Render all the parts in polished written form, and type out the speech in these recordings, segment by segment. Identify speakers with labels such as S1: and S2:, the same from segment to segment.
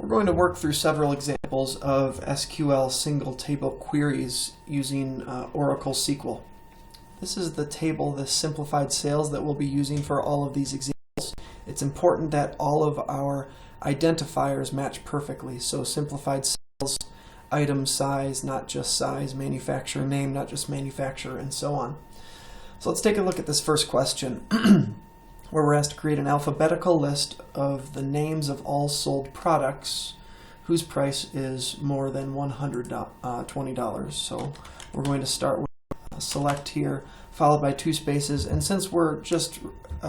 S1: We're going to work through several examples of SQL single table queries using Oracle SQL. This is the table, the simplified sales that we'll be using for all of these examples. It's important that all of our identifiers match perfectly. So simplified sales, item size, not just size, manufacturer name, not just manufacturer, and so on. So let's take a look at this first question where we're asked to create an alphabetical list of the names of all sold products whose price is more than $120. So we're going to start with select here, followed by 2 spaces, and since we're just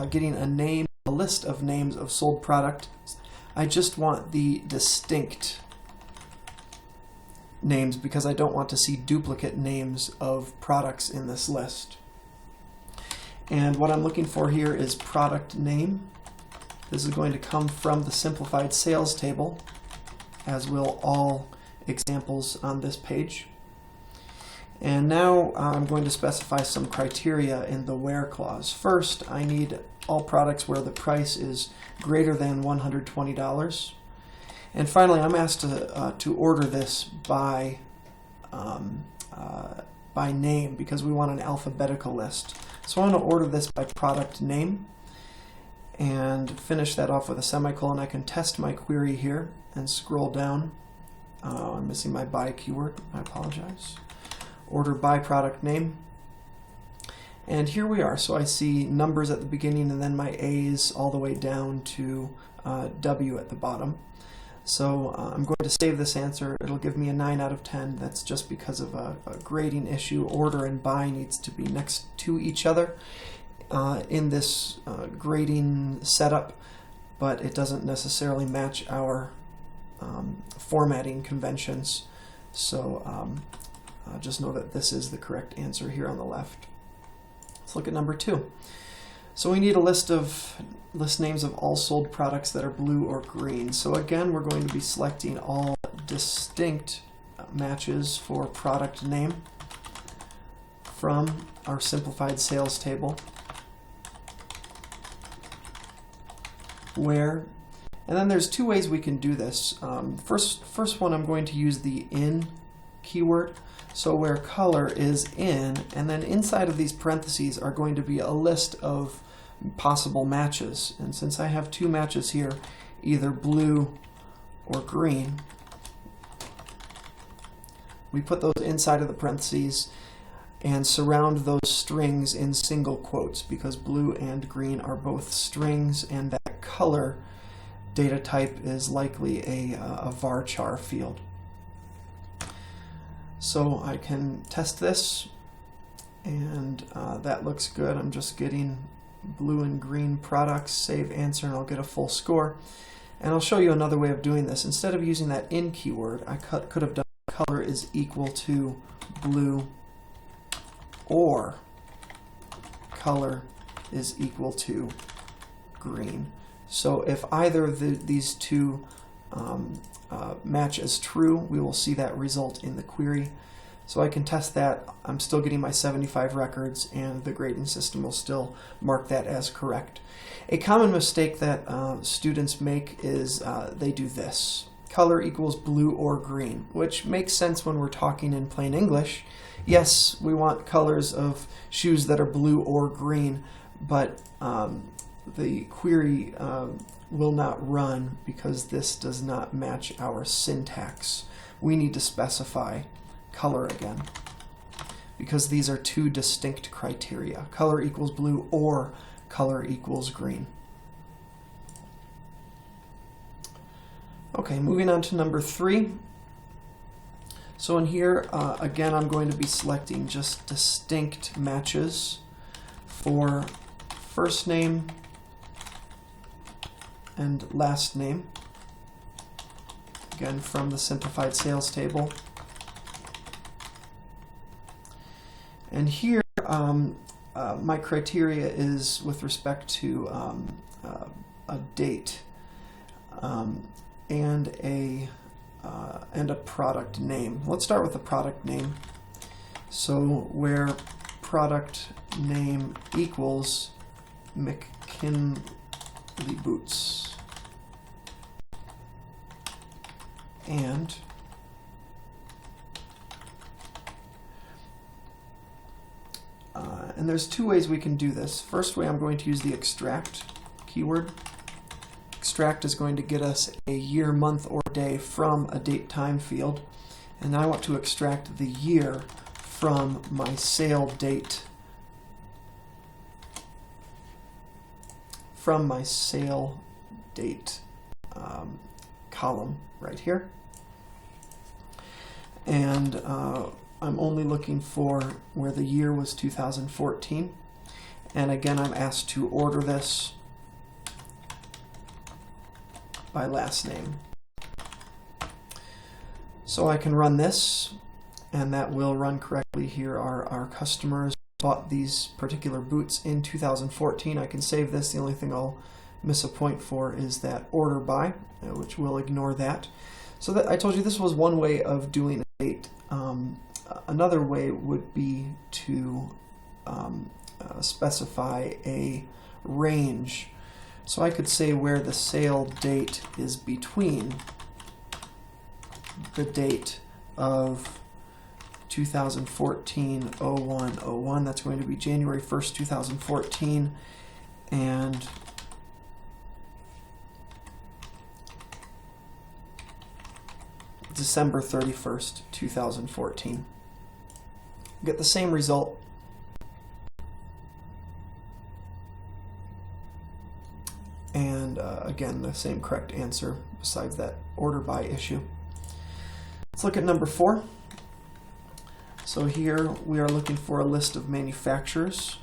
S1: getting a list of names of sold product, I just want the distinct names because I don't want to see duplicate names of products in this list. And what I'm looking for here is product name. This is going to come from the simplified sales table, as will all examples on this page. And now I'm going to specify some criteria in the where clause. First, I need all products where the price is greater than $120. And finally, I'm asked to order this by name because we want an alphabetical list. So I want to order this by product name and finish that off with a semicolon. I can test my query here and scroll down. I'm missing my by keyword. I apologize. Order by product name. And here we are. So I see numbers at the beginning and then my A's all the way down to W at the bottom. So I'm going to save this answer. It'll give me a 9 out of 10. That's just because of a grading issue. Order and by needs to be next to each other in this grading setup, but it doesn't necessarily match our formatting conventions. So just know that this is the correct answer here on the left. Let's look at number 2. So we need a list names of all sold products that are blue or green. So again, we're going to be selecting all distinct matches for product name from our simplified sales table. Where, and then there's 2 ways we can do this. First one, I'm going to use the in keyword. So where color is in, and then inside of these parentheses are going to be a list of possible matches. And since I have 2 matches here, either blue or green, we put those inside of the parentheses and surround those strings in single quotes because blue and green are both strings, and that color data type is likely a varchar field. So I can test this, and that looks good. I'm just getting blue and green products, save answer, and I'll get a full score. And I'll show you another way of doing this. Instead of using that in keyword, I could have done color is equal to blue or color is equal to green. So if either of these 2 match as true, we will see that result in the query. So I can test that. I'm still getting my 75 records, and the grading system will still mark that as correct. A common mistake that students make is they do this. Color equals blue or green, which makes sense when we're talking in plain English. Yes, we want colors of shoes that are blue or green, but the query will not run because this does not match our syntax. We need to specify color again because these are 2 distinct criteria. Color equals blue or color equals green. Okay, moving on to number 3. So in here, again, I'm going to be selecting just distinct matches for first name and last name, again from the simplified sales table. And here my criteria is with respect to a date and a product name. Let's start with the product name. So where product name equals McKinley boots. and there's two ways we can do this. First way, I'm going to use the extract keyword. Extract is going to get us a year, month, or day from a date time field. And I want to extract the year from my sale date, column right here. And I'm only looking for where the year was 2014. And again, I'm asked to order this by last name. So I can run this, and that will run correctly. Here are our customers bought these particular boots in 2014. I can save this. The only thing I'll miss a point for is that order by, which we'll ignore that. So that I told you this was one way of doing a date. Another way would be to specify a range. So I could say where the sale date is between the date of 2014-01-01, that's going to be January 1st, 2014, and December 31st, 2014. Get the same result. And again, the same correct answer besides that order by issue. Let's look at number 4. So here we are looking for a list of manufacturers.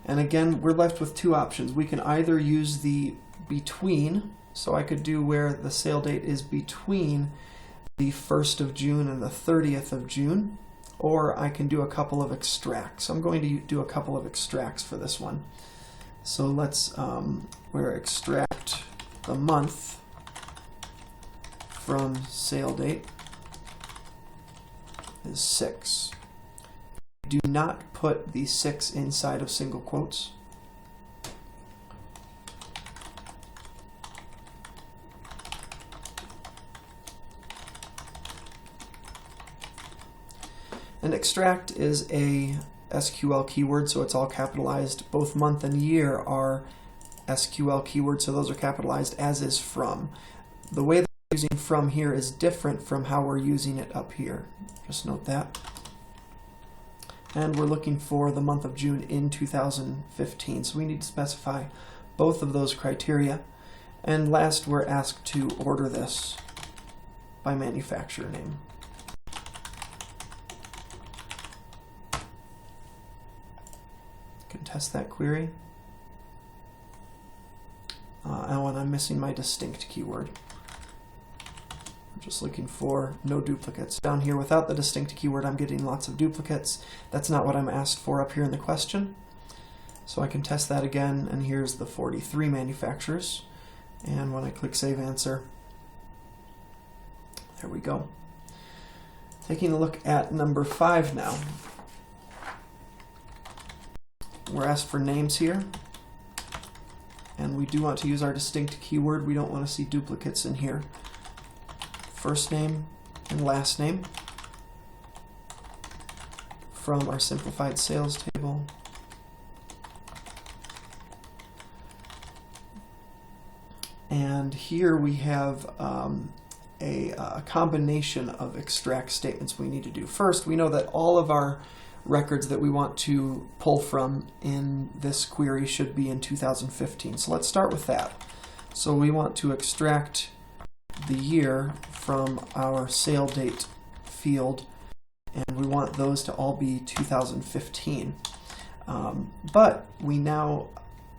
S1: And again, we're left with two options. We can either use the between, so I could do where the sale date is between the 1st of June and the 30th of June, or I can do a couple of extracts. I'm going to do a couple of extracts for this one. So let's where extract the month from sale date is 6. Do not put the 6 inside of single quotes. An extract is a SQL keyword, so it's all capitalized. Both month and year are SQL keywords, so those are capitalized, as is from. The way that we're using from here is different from how we're using it up here. Just note that. And we're looking for the month of June in 2015, so we need to specify both of those criteria. And last, we're asked to order this by manufacturer name. Can test that query. And I'm missing my distinct keyword. I'm just looking for no duplicates. Down here, without the distinct keyword, I'm getting lots of duplicates. That's not what I'm asked for up here in the question. So I can test that again, and here's the 43 manufacturers. And when I click Save Answer, there we go. Taking a look at number 5 now. We're asked for names here, and we do want to use our distinct keyword. We don't want to see duplicates in here. First name and last name from our simplified sales table. And here we have a combination of extract statements we need to do. First, we know that all of our records that we want to pull from in this query should be in 2015. So let's start with that. So we want to extract the year from our sale date field, and we want those to all be 2015. But we now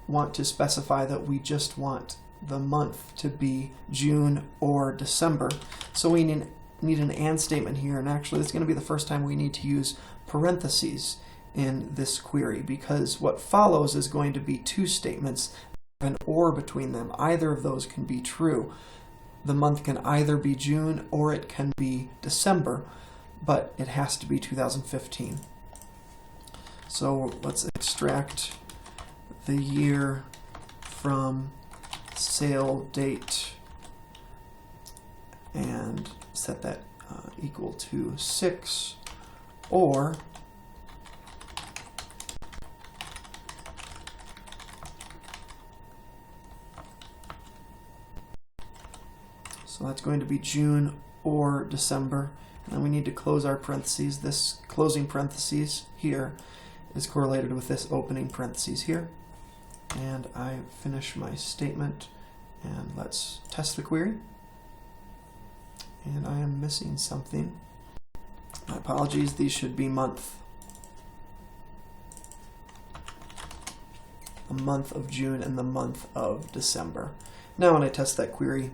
S1: want to specify that we just want the month to be June or December. So we need an and statement here, and actually it's going to be the first time we need to use parentheses in this query, because what follows is going to be two statements and an or between them. Either of those can be true. The month can either be June or it can be December, but it has to be 2015. So let's extract the year from sale date and set that equal to 6, or so that's going to be June or December. And then we need to close our parentheses. This closing parentheses here is correlated with this opening parentheses here. And I finish my statement, and let's test the query. And I am missing something. My apologies, these should be month. The month of June and the month of December. Now when I test that query,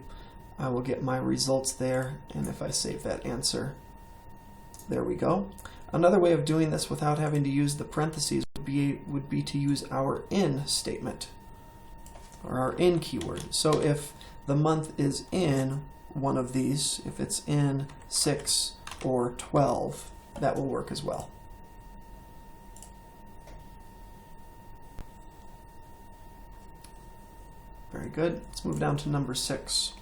S1: I will get my results there, and if I save that answer, there we go. Another way of doing this without having to use the parentheses would be to use our in statement, or our in keyword. So if the month is in one of these, if it's in 6 or 12, that will work as well. Very good. Let's move down to number 6.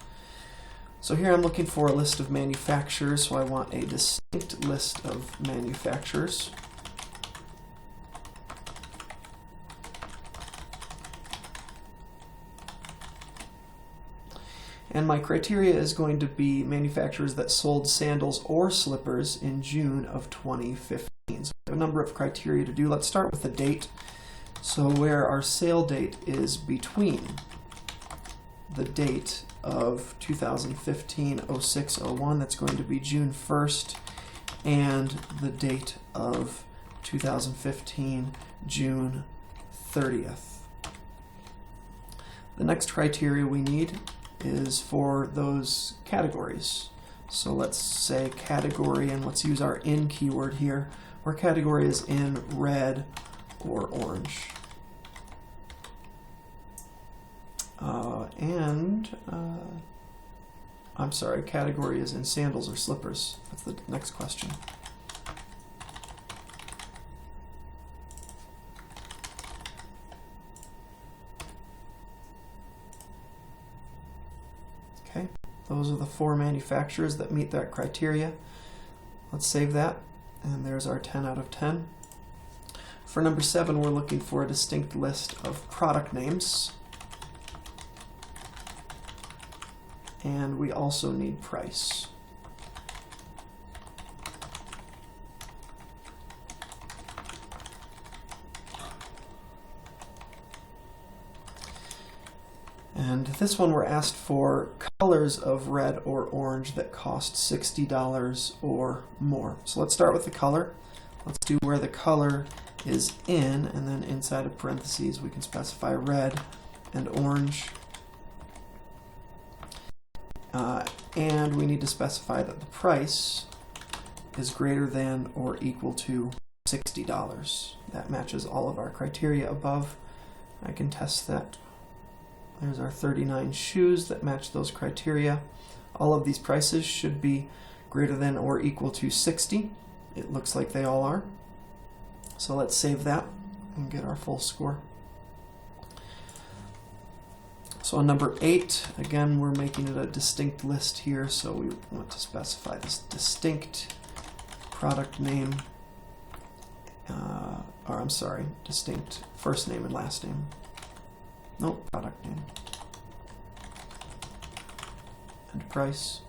S1: So here I'm looking for a list of manufacturers, so I want a distinct list of manufacturers. And my criteria is going to be manufacturers that sold sandals or slippers in June of 2015. So I have a number of criteria to do. Let's start with the date. So where our sale date is between the date of 2015-06-01, that's going to be June 1st, and the date of 2015, June 30th. The next criteria we need is for those categories. So let's say category, and let's use our in keyword here, where category is in red or orange. I'm sorry, category is in sandals or slippers. That's the next question. Okay, those are the 4 manufacturers that meet that criteria. Let's save that, and there's our 10 out of 10. For number 7, we're looking for a distinct list of product names. And we also need price. And this one we're asked for colors of red or orange that cost $60 or more. So let's start with the color. Let's do where the color is in, and then inside of parentheses we can specify red and orange. And we need to specify that the price is greater than or equal to $60. That matches all of our criteria above. I can test that. There's our 39 shoes that match those criteria. All of these prices should be greater than or equal to 60. It looks like they all are. So let's save that and get our full score. So on number 8, again, we're making it a distinct list here, so we want to specify this distinct product name, distinct first name and last name. Nope, product name. And price.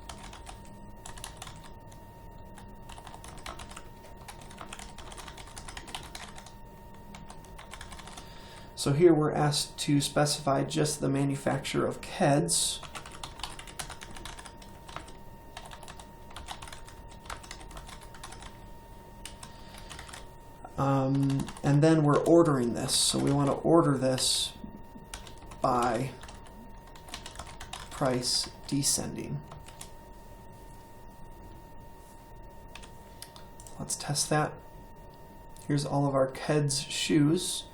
S1: So here we're asked to specify just the manufacturer of Keds. And then we're ordering this. So we want to order this by price descending. Let's test that. Here's all of our Keds shoes.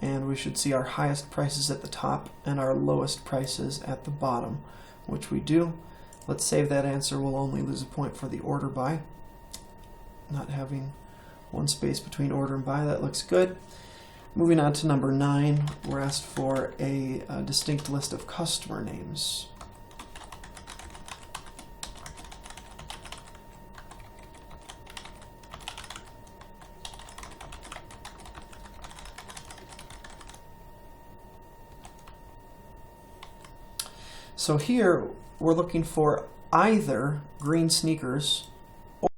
S1: And we should see our highest prices at the top and our lowest prices at the bottom, which we do. Let's save that answer. We'll only lose a point for the order by not having One space between order and by. That looks good. Moving on to number 9, we're asked for a distinct list of customer names. So here we're looking for either green sneakers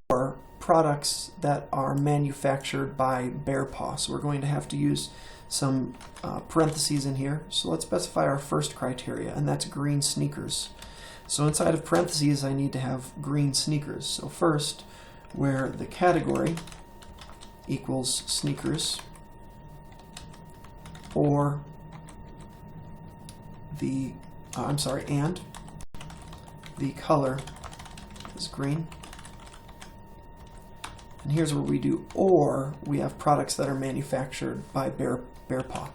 S1: or products that are manufactured by Bear Paw. So we're going to have to use some parentheses in here. So let's specify our first criteria, and that's green sneakers. So inside of parentheses I need to have green sneakers. So first, where the category equals sneakers, or the and the color is green. And here's where we do or. We have products that are manufactured by Bear Paw.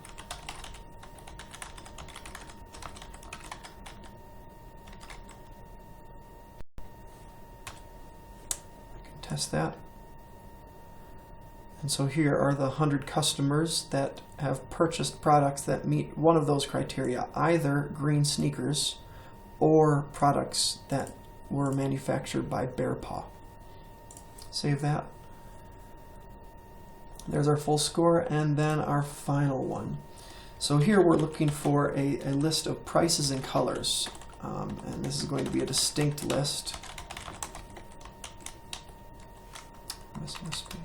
S1: I can test that. And so here are the 100 customers that have purchased products that meet one of those criteria, either green sneakers or products that were manufactured by Bear Paw. Save that. There's our full score, and then our final one. So here we're looking for a list of prices and colors, and this is going to be a distinct list. Missing a space.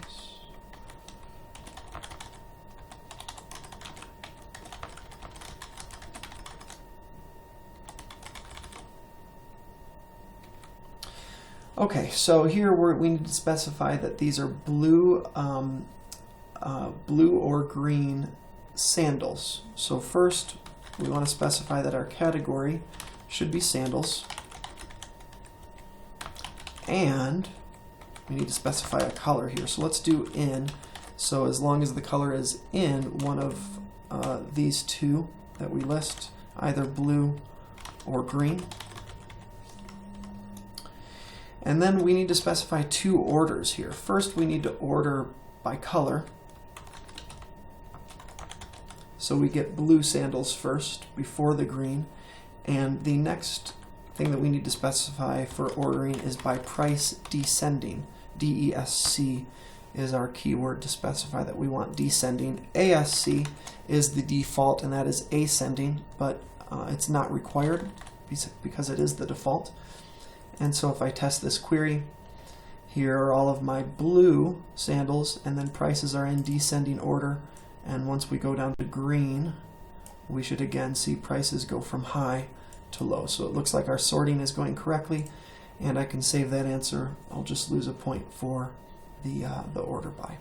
S1: Okay, so here we need to specify that these are blue or green sandals. So first, we want to specify that our category should be sandals, and we need to specify a color here. So let's do in. So as long as the color is in one of these two that we list, either blue or green. And then we need to specify 2 orders here. First, we need to order by color. So we get blue sandals first before the green. And the next thing that we need to specify for ordering is by price descending. DESC is our keyword to specify that we want descending. ASC is the default, and that is ascending, but it's not required because it is the default. And so if I test this query, here are all of my blue sandals, and then prices are in descending order. And once we go down to green, we should again see prices go from high to low. So it looks like our sorting is going correctly, and I can save that answer. I'll just lose a point for the order by.